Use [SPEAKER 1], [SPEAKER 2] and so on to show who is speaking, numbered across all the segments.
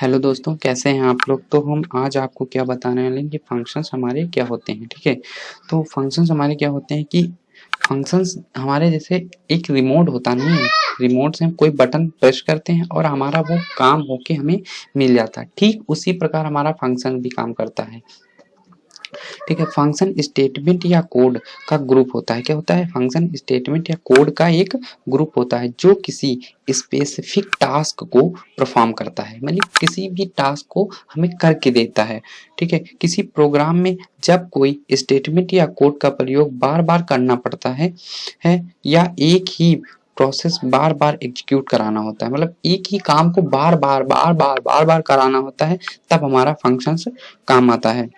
[SPEAKER 1] Hello दोस्तों, कैसे हैं आप लोग। तो हम आज आपको क्या बताने वाले हैं कि फंक्शंस हमारे क्या होते हैं। ठीक है, तो फंक्शंस हमारे क्या होते हैं कि फंक्शंस हमारे जैसे एक रिमोट होता नहीं है, रिमोट से हम कोई बटन प्रेस करते हैं और हमारा वो काम होके हमें मिल जाता है। ठीक उसी प्रकार हमारा फंक्शन भी काम करता है। ठीक है, फंक्शन स्टेटमेंट या कोड का ग्रुप होता है। क्या होता है? फंक्शन स्टेटमेंट या कोड का एक ग्रुप होता है जो किसी स्पेसिफिक टास्क को परफॉर्म करता है, मतलब किसी भी टास्क को हमें करके देता है। ठीक है, किसी प्रोग्राम में जब कोई स्टेटमेंट या कोड का प्रयोग बार बार करना पड़ता है या एक ही प्रोसेस बार बार एग्जीक्यूट कराना होता है, मतलब एक ही काम को बार बार कराना होता है, तब हमारा फंक्शंस काम आता है।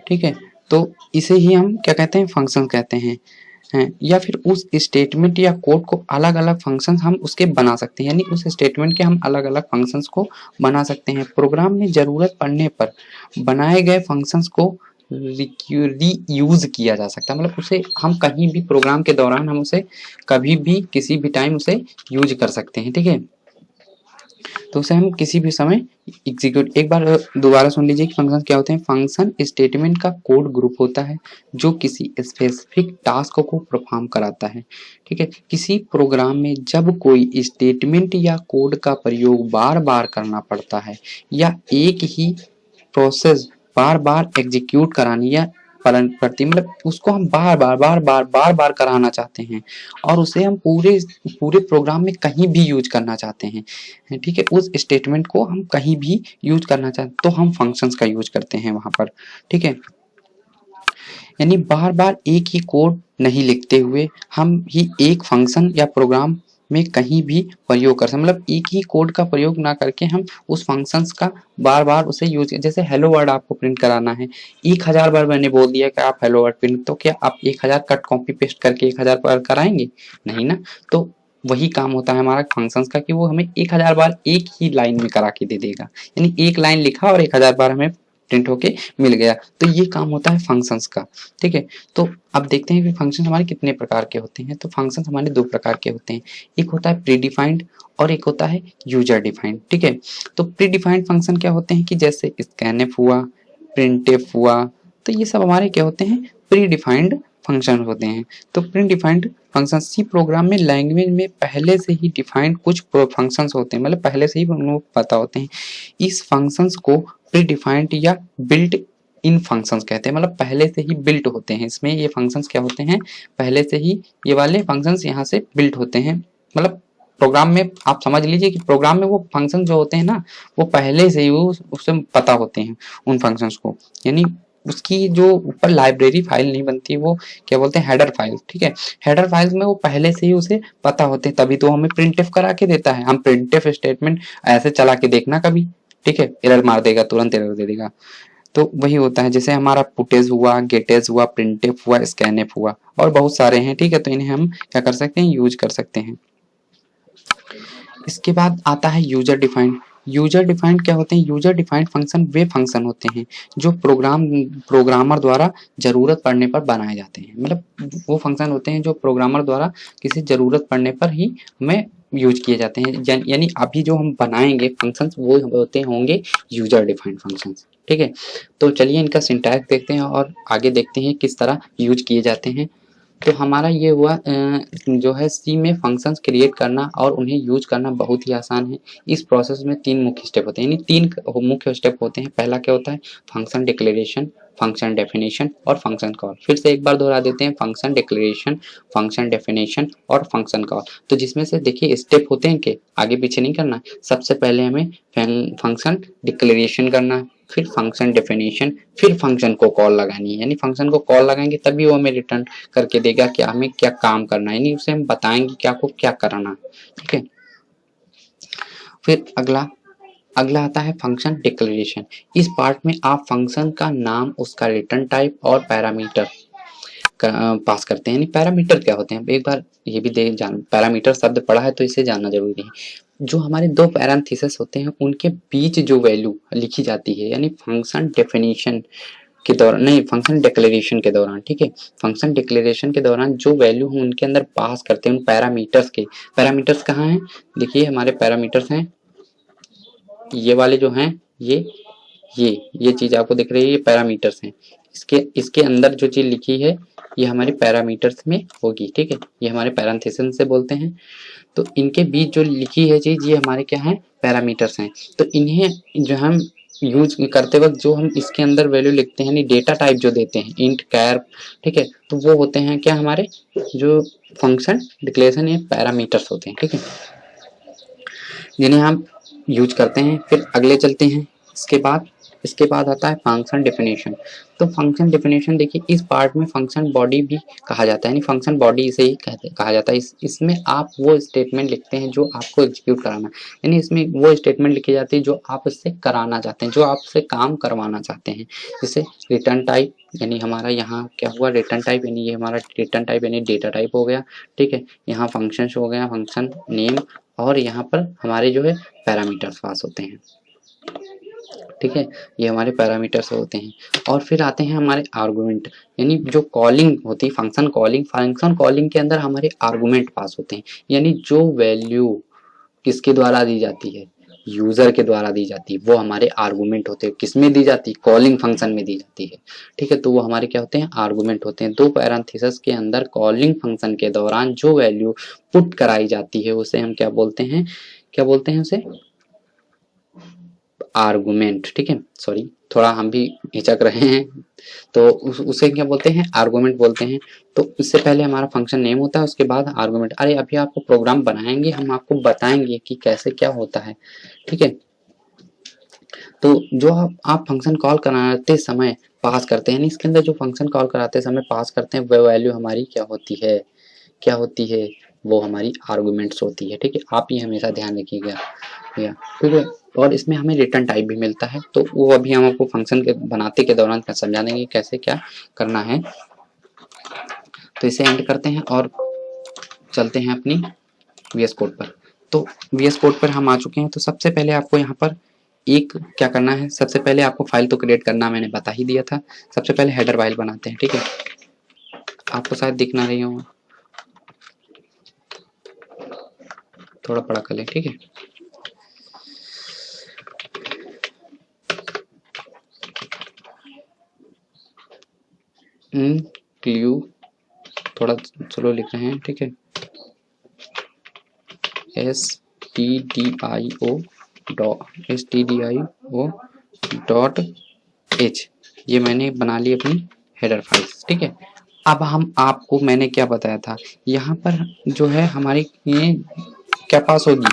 [SPEAKER 1] ठीक है, तो इसे ही हम क्या कहते हैं? फंक्शन कहते हैं या फिर उस स्टेटमेंट या कोड को अलग अलग फंक्शन हम उसके बना सकते हैं, यानी उस स्टेटमेंट के हम अलग अलग फंक्शंस को बना सकते हैं। प्रोग्राम में जरूरत पड़ने पर बनाए गए फंक्शंस को रीयूज किया जा सकता है, मतलब उसे हम कहीं भी प्रोग्राम के दौरान हम उसे कभी भी किसी भी टाइम उसे यूज कर सकते हैं। ठीक है, तो उसे हम किसी भी समय एग्जीक्यूट। एक बार दोबारा सुन लीजिए कि फंक्शन क्या होते हैं। फंक्शन स्टेटमेंट का कोड ग्रुप होता है जो किसी स्पेसिफिक टास्क को परफॉर्म कराता है। ठीक है, किसी प्रोग्राम में जब कोई स्टेटमेंट या कोड का प्रयोग बार बार करना पड़ता है या एक ही प्रोसेस बार बार एग्जीक्यूट करानी या पड़ती, मतलब उसको हम बार बार कराना चाहते हैं और उसे हम पूरे पूरे प्रोग्राम में कहीं भी यूज करना चाहते हैं। ठीक है, उस स्टेटमेंट को हम कहीं भी यूज करना चाहते तो हम फंक्शंस का यूज करते हैं वहां पर। ठीक है, यानी बार बार एक ही कोड नहीं लिखते हुए हम ही एक फंक्शन या प्रोग्राम में कहीं भी प्रयोग कर सकते, मतलब एक ही कोड का प्रयोग ना करके हम उस फंक्शंस का बार बार उसे यूज, जैसे हेलो वर्ड आपको प्रिंट कराना है, 1000 बार मैंने बोल दिया कि आप हेलो वर्ड प्रिंट, तो क्या आप 1000 कट कॉपी पेस्ट करके 1000 बार कराएंगे? नहीं ना। तो वही काम होता है हमारा फंक्शंस का कि वो हमें 1000 बार एक ही लाइन में करा के दे देगा, यानी एक लाइन लिखा और 1000 बार हमें प्रिंट होके मिल गया। तो ये काम होता है फंक्शंस का। ठीक है, तो अब देखते हैं कि फंक्शन हमारे कितने प्रकार के होते हैं। तो फंक्शन हमारे दो प्रकार के होते हैं, एक होता है प्री डिफाइंड और एक होता है यूजर डिफाइंड। ठीक है, तो प्री डिफाइंड फंक्शन क्या होते हैं कि जैसे स्कैनफ हुआ, प्रिंटफ हुआ, तो ये सब हमारे क्या होते हैं? प्री डिफाइंड फंक्शन होते हैं। तो predefined function C program में लैंग्वेज में पहले से ही डिफाइंड कुछ फंक्शंस होते हैं, मतलब पहले से ही उनको पता होते हैं। इस फंक्शंस को प्री डिफाइंड या बिल्ट इन फंक्शंस कहते हैं, मतलब पहले से ही बिल्ट होते हैं। इसमें ये फंक्शंस क्या होते हैं? पहले से ही ये वाले फंक्शंस यहाँ से बिल्ट होते हैं, मतलब प्रोग्राम में आप समझ लीजिए कि प्रोग्राम में वो फंक्शन जो होते हैं ना, वो पहले से ही वो उससे पता होते हैं उन फंक्शंस को, यानी उसकी जो ऊपर लाइब्रेरी फाइल नहीं बनती, वो क्या बोलते हैं? Header file. ठीक है, हेडर फाइल्स में वो पहले से ही उसे पता होते हैं, तभी तो हमें प्रिंटफ करा के देता है। हम प्रिंटफ स्टेटमेंट ऐसे चला के देखना कभी, ठीक है, एरर मार देगा, तुरंत एरर दे देगा। तो वही होता है, जैसे हमारा पुटेज हुआ, गेटेज हुआ, प्रिंटफ हुआ, स्कैनफ हुआ और बहुत सारे हैं। ठीक है, तो इन्हें हम क्या कर सकते हैं? यूज कर सकते हैं। इसके बाद आता है यूजर डिफाइंड। यूजर डिफाइंड क्या होते हैं? यूजर डिफाइंड फंक्शन वे फंक्शन होते हैं जो प्रोग्रामर द्वारा जरूरत पड़ने पर बनाए जाते हैं, मतलब वो फंक्शन होते हैं जो प्रोग्रामर द्वारा किसी जरूरत पड़ने पर ही हमें यूज किए जाते हैं, यानी अभी जो हम बनाएंगे फंक्शंस वो होते होंगे यूजर डिफाइंड फंक्शंस। ठीक है, तो चलिए इनका सिंटैक्स देखते हैं और आगे देखते हैं किस तरह यूज किए जाते हैं। तो हमारा ये हुआ जो है सी में फंक्शंस क्रिएट करना और उन्हें यूज करना बहुत ही आसान है। इस प्रोसेस में 3 मुख्य स्टेप होते हैं, यानी 3 मुख्य स्टेप होते हैं। पहला क्या होता है? फंक्शन डिक्लेरेशन, फंक्शन डेफिनेशन और फंक्शन कॉल। फिर से एक बार दोहरा देते हैं, फंक्शन डिक्लेरेशन, फंक्शन डेफिनेशन और फंक्शन कॉल। तो जिसमें से देखिए स्टेप होते हैं कि आगे पीछे नहीं करना। सबसे पहले हमें फंक्शन डिक्लेरेशन करना है, फिर फंक्शन डेफिनेशन, फिर फंक्शन को कॉल लगानी है, यानी फंक्शन को कॉल लगाएंगे तभी वो हमें रिटर्न करके देगा कि हमें क्या काम करना है, यानी उसे हम बताएंगे कि आपको क्या करना। ठीक है, फिर अगला अगला आता है फंक्शन डिक्लेरेशन। इस पार्ट में आप फंक्शन का नाम, उसका रिटर्न टाइप और पैरामीटर पास करते हैं। यानी पैरामीटर क्या होते हैं? एक बार ये भी देख जान, पैरामीटर शब्द पढ़ा है तो इसे जानना जरूरी है। जो हमारे दो पैरेंथेसिस होते हैं उनके बीच जो वैल्यू लिखी जाती है, यानी फंक्शन डेफिनेशन के दौरान नहीं, फंक्शन डिक्लेरेशन के दौरान। ठीक है, फंक्शन डिक्लेरेशन के दौरान जो वैल्यू हम उनके अंदर पास करते हैं उन पैरामीटर्स के, पैरामीटर्स कहाँ हैं? देखिए हमारे पैरामीटर्स हैं ये वाले जो हैं ये चीज आपको दिख रही है, ये पैरामीटर्स हैं। इसके अंदर जो चीज लिखी है ये हमारे पैरामीटर्स में होगी, ठीक है, ये हमारे पैरेंथेसिस से बोलते हैं। तो इनके बीच जो लिखी है चीज ये हमारे क्या है, पैरामीटर्स हैं। तो इन्हें जो हम यूज करते वक्त जो हम इसके अंदर वैल्यू लिखते हैं, यानी डेटा टाइप जो देते हैं, इंट, कैर, ठीक है, तो वो होते हैं क्या, हमारे जो फंक्शन डिक्लेरेशन ये पैरामीटर्स होते हैं, ठीक है, जिन्हें हम यूज करते हैं। फिर अगले चलते हैं, इसके बाद आता है फंक्शन डेफिनेशन। तो फंक्शन डेफिनेशन देखिए, इस पार्ट में फंक्शन बॉडी भी कहा जाता है, यानी फंक्शन बॉडी इसे ही कहा जाता है। इसमें आप वो स्टेटमेंट लिखते हैं जो आपको एग्जीक्यूट कराना है, यानी इसमें वो स्टेटमेंट लिखी जाती है जो आप इससे कराना चाहते हैं, जो आपसे काम करवाना चाहते हैं। जैसे रिटर्न टाइप, यानी हमारा यहाँ क्या हुआ, रिटर्न टाइप, यानी ये हमारा रिटर्न टाइप यानी डेटा टाइप हो गया, ठीक है। यहाँ फंक्शन हो गया, फंक्शन नेम, और यहाँ पर हमारे जो है पैरामीटर्स पास होते हैं, ठीक है, ये हमारे पैरामीटर्स होते हैं। और फिर आते हैं हमारे आर्गुमेंट, यानी जो कॉलिंग होती है, फंक्शन कॉलिंग के अंदर हमारे आर्गुमेंट पास होते हैं, यानी जो वैल्यू किसके द्वारा दी जाती है, यूजर के द्वारा दी जाती है, वो हमारे आर्गुमेंट होते हैं। किसमें दी जाती है, कॉलिंग फंक्शन में दी जाती है, ठीक है, तो वो हमारे क्या होते हैं, आर्गुमेंट होते हैं। दो पैरेंथेसिस के अंदर कॉलिंग फंक्शन के दौरान जो वैल्यू पुट कराई जाती है उसे हम क्या बोलते हैं उसे आर्गुमेंट, ठीक है, सॉरी थोड़ा हम भी हिचक रहे हैं, तो उसे क्या बोलते हैं, आर्गुमेंट बोलते हैं। तो इससे पहले हमारा फंक्शन नेम होता है, उसके बाद आर्गुमेंट। अरे अभी आपको प्रोग्राम बनाएंगे, हम आपको बताएंगे कि कैसे क्या होता है, ठीक है। तो जो आप फंक्शन कॉल कराते समय पास करते हैं, इसके अंदर जो फंक्शन कॉल कराते समय पास करते हैं वो वैल्यू हमारी क्या होती है, वो हमारी आर्गुमेंट्स होती है, ठीक है। आप ये हमेशा ध्यान रखिएगा, ठीक है। और इसमें हमें रिटर्न टाइप भी मिलता है, तो वो अभी हम आपको फंक्शन के बनाते के दौरान समझा देंगे कैसे क्या करना है। तो इसे एंड करते हैं और चलते हैं अपनी VS कोड पर। तो VS कोड पर हम आ चुके हैं। तो सबसे पहले आपको यहाँ पर एक क्या करना है, सबसे पहले आपको फाइल तो क्रिएट करना मैंने बता ही दिया था। सबसे पहले हेडर फाइल बनाते हैं, ठीक है, आपको शायद दिख ना रही हो, थोड़ा बड़ा कर लें, ठीक है। क्ल्यू थोड़ा स्लो लिख रहे हैं, ठीक है, stdio.h, ये मैंने बना ली अपनी हेडर फाइल्स, ठीक है। अब हम आपको मैंने क्या बताया था, यहाँ पर जो है हमारी ये क्या पास होगी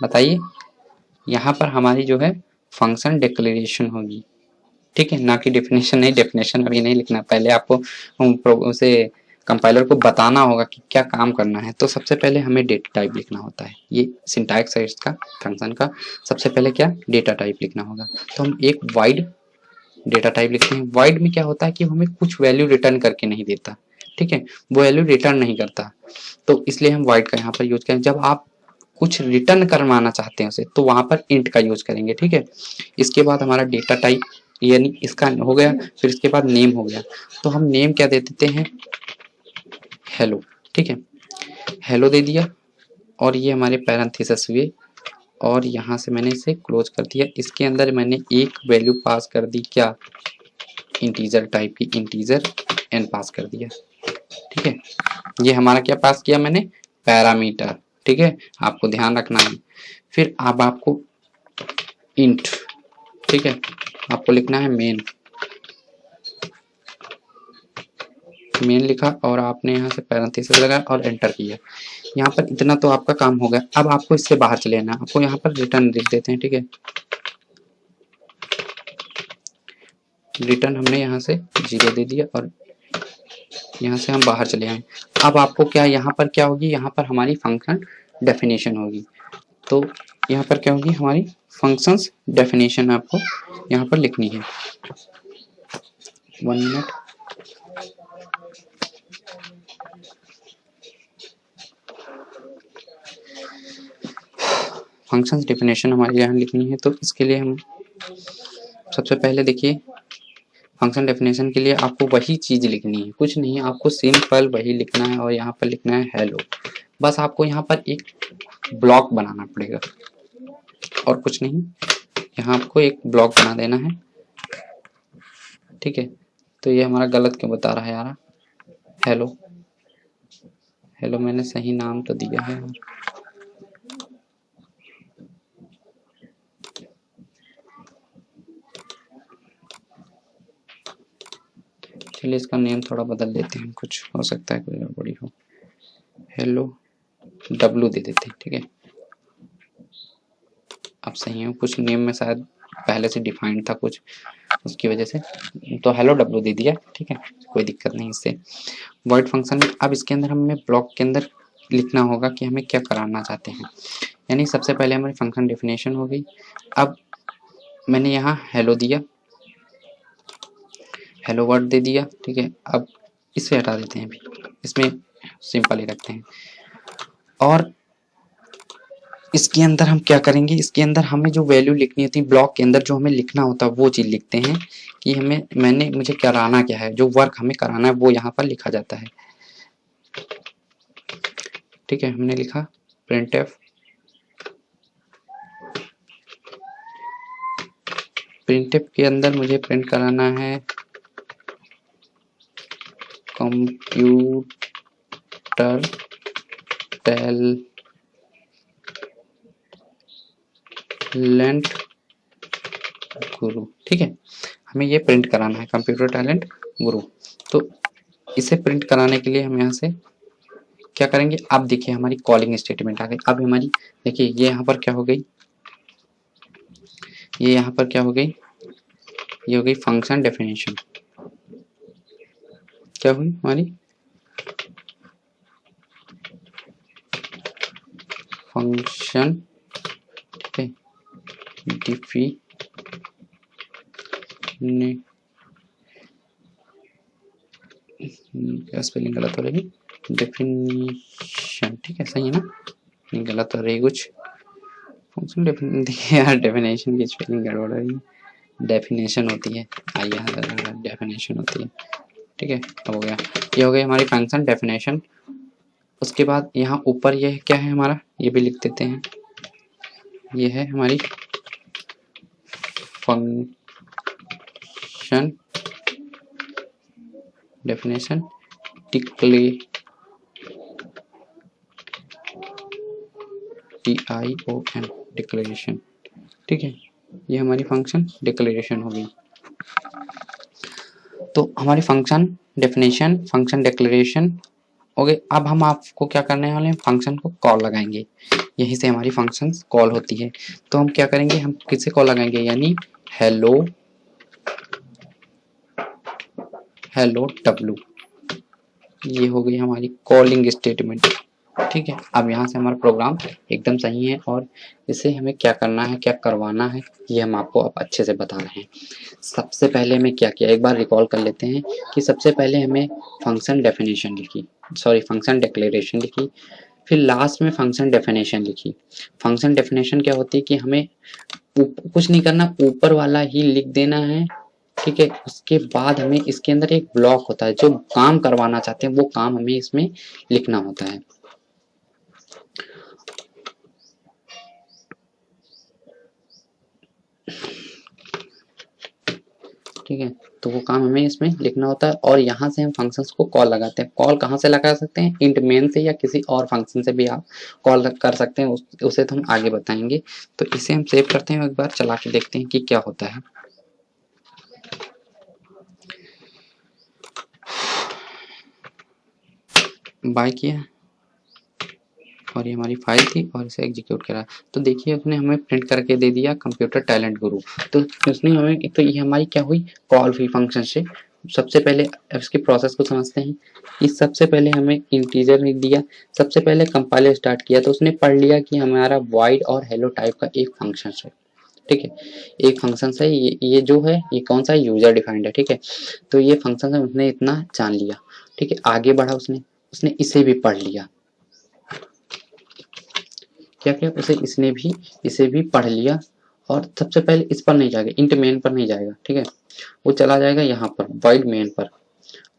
[SPEAKER 1] बताइए, यहाँ पर हमारी जो है फंक्शन डिक्लेरेशन होगी, ठीक है, ना कि डेफिनेशन नहीं। डेफिनेशन अभी नहीं लिखना, पहले आपको उसे कंपाइलर को बताना होगा कि क्या काम करना है। तो सबसे पहले हमें डेटा टाइप लिखना होता है, ये सिंटैक्स है इसका फंक्शन का। सबसे पहले क्या डेटा टाइप लिखना होगा, तो हम एक वाइड डेटा टाइप लिखते हैं। वाइड में क्या होता है कि हमें कुछ वैल्यू रिटर्न करके नहीं देता, ठीक है, वो वैल्यू रिटर्न नहीं करता, तो इसलिए हम वाइड का यहाँ पर यूज करें। जब आप कुछ रिटर्न करवाना चाहते हैं उसे, तो वहां पर इंट का यूज करेंगे, ठीक है। इसके बाद हमारा डेटा टाइप यानी इसका हो गया, फिर इसके बाद नेम हो गया, तो हम नेम क्या दे देते हैं, हेलो, ठीक है, हेलो दे दिया। और ये हमारे पैरेंथेसिस हुए, और यहाँ से मैंने इसे क्लोज कर दिया। इसके अंदर मैंने एक वैल्यू पास कर दी, क्या, इंटीजर टाइप की, इंटीजर n पास कर दिया, ठीक है। ये हमारा क्या पास किया मैंने, पैरामीटर, ठीक है, आपको ध्यान रखना है। फिर अब आपको इंट, ठीक है, आपको लिखना है मेन लिखा, और आपने यहाँ से पैरेंथेसिस लगाया और एंटर किया। यहाँ पर इतना तो आपका काम हो गया। अब आपको इससे बाहर चले आना, आपको यहाँ पर रिटर्न लिख देते हैं, ठीक है, रिटर्न हमने यहाँ से 0 दे दिया, और यहाँ से हम बाहर चले आए। अब आपको क्या यहाँ पर क्या होगी, यहाँ पर हमारी फंक्शन डेफिनेशन होगी। तो यहाँ पर क्या होगी, हमारी फंक्शंस डेफिनेशन आपको यहाँ पर लिखनी है। 1 मिनट, फंक्शंस डेफिनेशन हमारे यहाँ लिखनी है। तो इसके लिए हम सबसे पहले देखिए, फंक्शन डेफिनेशन के लिए आपको वही चीज लिखनी है, कुछ नहीं, आपको सिंपल वही लिखना है, और यहाँ पर लिखना है हेलो। बस आपको यहाँ पर एक ब्लॉक बनाना पड़ेगा, और कुछ नहीं। यहाँ आपको एक ब्लॉक बना देना है, ठीक है। तो ये हमारा गलत क्यों बता रहा है यार? हेलो हेलो, मैंने सही नाम तो दिया है यार। चलिए इसका नेम थोड़ा बदल देते हैं, कुछ हो सकता है कोई गड़बड़ी हो। हेलो डब्लू दे देते हैं, ठीक है। अब सही है, कुछ नेम में शायद पहले से डिफाइंड था कुछ, उसकी वजह से तो हेलो डब्लू दे दिया, ठीक है। कोई दिक्कत नहीं इससे। वॉइड फंक्शन में अब इसके अंदर हमें ब्लॉक के अंदर लिखना होगा कि हमें क्या कराना चाहते हैं। यानी सबसे पहले हमारी फंक्शन डेफिनेशन हो गई। अब मैंने यहाँ हेलो दिया, हेलो वर्ड दे दिया, ठीक है। अब इसे हटा देते हैं, अभी इसमें सिंपल ही रखते हैं। और इसके अंदर हम क्या करेंगे, इसके अंदर हमें जो वैल्यू लिखनी होती है ब्लॉक के अंदर, जो हमें लिखना होता है वो चीज़ लिखते हैं कि मुझे कराना क्या है, जो वर्क हमें कराना है वो यहाँ पर लिखा जाता है, ठीक है। हमने लिखा printf के अंदर मुझे प्रिंट कराना है कंप्यूटर टैलेंट गुरु, ठीक है। हमें ये प्रिंट कराना है कंप्यूटर टैलेंट गुरु। तो इसे प्रिंट कराने के लिए हम यहाँ से क्या करेंगे, अब देखिए हमारी कॉलिंग स्टेटमेंट आ गई। अब हमारी देखिए ये यहाँ पर क्या हो गई, ये यहाँ पर क्या हो गई, ये हो गई फंक्शन डेफिनेशन। क्या हुई हमारी फंक्शन, ठीक है, स्पेलिंग गलत हो रही, डेफिनेशन, ठीक है, सही है ना, नहीं गलत हो रही कुछ। फंक्शन देखिए यार, डेफिनेशन की स्पेलिंग गड़बड़ हो रही है, डेफिनेशन होती है, आइए डेफिनेशन होती है, ठीक है। अब हो गया, ये हो गई हमारी फंक्शन डेफिनेशन। उसके बाद यहाँ ऊपर ये क्या है हमारा, ये भी लिख देते हैं, ये है हमारी फंक्शन डेफिनेशन TION डिक्लेरेशन, ठीक है। ये हमारी फंक्शन डिक्लेरेशन हो गई। तो हमारी फंक्शन डेफिनेशन, फंक्शन डिक्लेरेशन हो गए। अब हम आपको क्या करने वाले हैं, फंक्शन को कॉल लगाएंगे, यहीं से हमारी फंक्शन कॉल होती है। तो हम क्या करेंगे, हम किससे कॉल लगाएंगे, यानी हेलो डब्लू, ये हो गई हमारी कॉलिंग स्टेटमेंट, ठीक है। अब यहाँ से हमारा प्रोग्राम एकदम सही है, और इसे हमें क्या करना है, क्या करवाना है, ये हम आपको अब अच्छे से बता रहे हैं। सबसे पहले हमें क्या किया, एक बार रिकॉल कर लेते हैं कि सबसे पहले हमें फंक्शन डेफिनेशन लिखी, सॉरी फंक्शन डिक्लेरेशन लिखी, फिर लास्ट में फंक्शन डेफिनेशन लिखी। फंक्शन डेफिनेशन क्या होती है कि हमें कुछ नहीं करना, ऊपर वाला ही लिख देना है, ठीक है। उसके बाद हमें इसके अंदर एक ब्लॉक होता है, जो काम करवाना चाहते हैं वो काम हमें इसमें लिखना होता है। ठीक है, तो वो काम हमें इसमें लिखना होता है, और यहाँ से हम फंक्शंस को कॉल लगाते हैं। कॉल कहाँ से लगा सकते हैं, इंट मेन से या किसी और फंक्शन से भी आप कॉल कर सकते हैं, उसे तो हम आगे बताएंगे। तो इसे हम सेव करते हैं, एक बार चला के देखते हैं कि क्या होता है। बाय किया, और ये हमारी फाइल थी, और इसे एग्जीक्यूट करा। तो देखिए उसने हमें प्रिंट करके दे दिया कंप्यूटर टैलेंट गुरु। तो उसने हमें, तो ये हमारी क्या हुई, कॉल हुई फंक्शन से। सबसे पहले इसकी प्रोसेस को समझते हैं कि सबसे पहले हमें इंटीजर लिख दिया, सबसे पहले कंपाइलर स्टार्ट किया, तो उसने पढ़ लिया कि हमारा वॉइड और हेलो टाइप का एक फंक्शन है, ठीक है, एक फंक्शन है। ये जो है ये कौन सा यूजर डिफाइंड है, ठीक है। तो ये फंक्शन है, उसने इतना जान लिया, ठीक है। आगे बढ़ा, उसने इसे भी पढ़ लिया, क्या क्या उसे इसे भी पढ़ लिया। और सबसे पहले इस पर नहीं जाएगा, इंट मेन पर नहीं जाएगा, ठीक है, वो चला जाएगा यहाँ पर वॉइड मेन पर,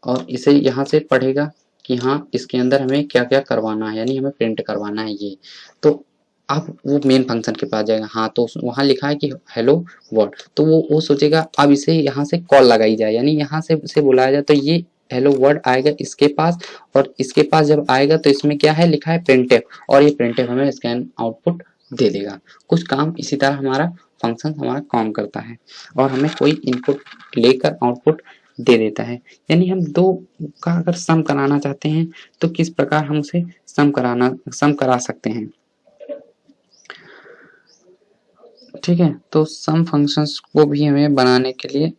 [SPEAKER 1] और इसे यहाँ से पढ़ेगा कि हाँ इसके अंदर हमें क्या क्या करवाना है, यानी हमें प्रिंट करवाना है ये। तो अब वो मेन फंक्शन के पास जाएगा। हाँ, तो वहाँ लिखा है कि हेलो वर्ल्ड, तो वो सोचेगा अब इसे यहाँ से कॉल लगाई जाए, यानी यहाँ से इसे बुलाया जाए, तो ये हेलो वर्ड आएगा इसके पास, और इसके पास जब आएगा तो इसमें क्या है लिखा है प्रिंटफ, और ये प्रिंटफ हमें स्कैन आउटपुट दे देगा। कुछ काम इसी तरह हमारा फंक्शन हमारा काम करता है, और हमें कोई इनपुट लेकर आउटपुट दे देता है। यानी हम दो का अगर सम कराना चाहते हैं तो किस प्रकार हम उसे सम करा सकते हैं। ठीक है, तो सम फंक्शंस को भी हमें बनाने के लिए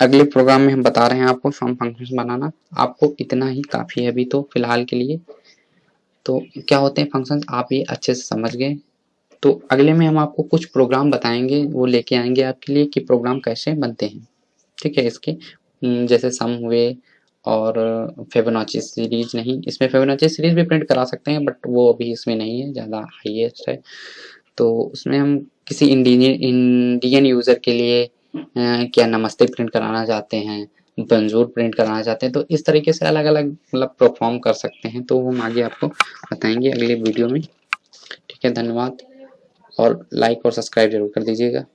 [SPEAKER 1] अगले प्रोग्राम में हम बता रहे हैं आपको सम फंक्शंस बनाना। आपको इतना ही काफी है अभी तो फिलहाल के लिए। तो क्या होते हैं फंक्शंस आप ये अच्छे से समझ गए। तो अगले में हम आपको कुछ प्रोग्राम बताएंगे, वो लेके आएंगे आपके लिए कि प्रोग्राम कैसे बनते हैं। ठीक है, इसके जैसे सम हुए और फिबोनाची सीरीज, नहीं इसमें फिबोनाची सीरीज भी प्रिंट करा सकते हैं, बट वो अभी इसमें नहीं है, ज़्यादा हाईएस्ट है। तो उसमें हम किसी इंडियन यूज़र के लिए क्या नमस्ते प्रिंट कराना चाहते हैं, बंजूर प्रिंट कराना चाहते हैं, तो इस तरीके से अलग अलग मतलब परफॉर्म कर सकते हैं। तो हम आगे आपको बताएंगे अगले वीडियो में। ठीक है, धन्यवाद, और लाइक और सब्सक्राइब जरूर कर दीजिएगा।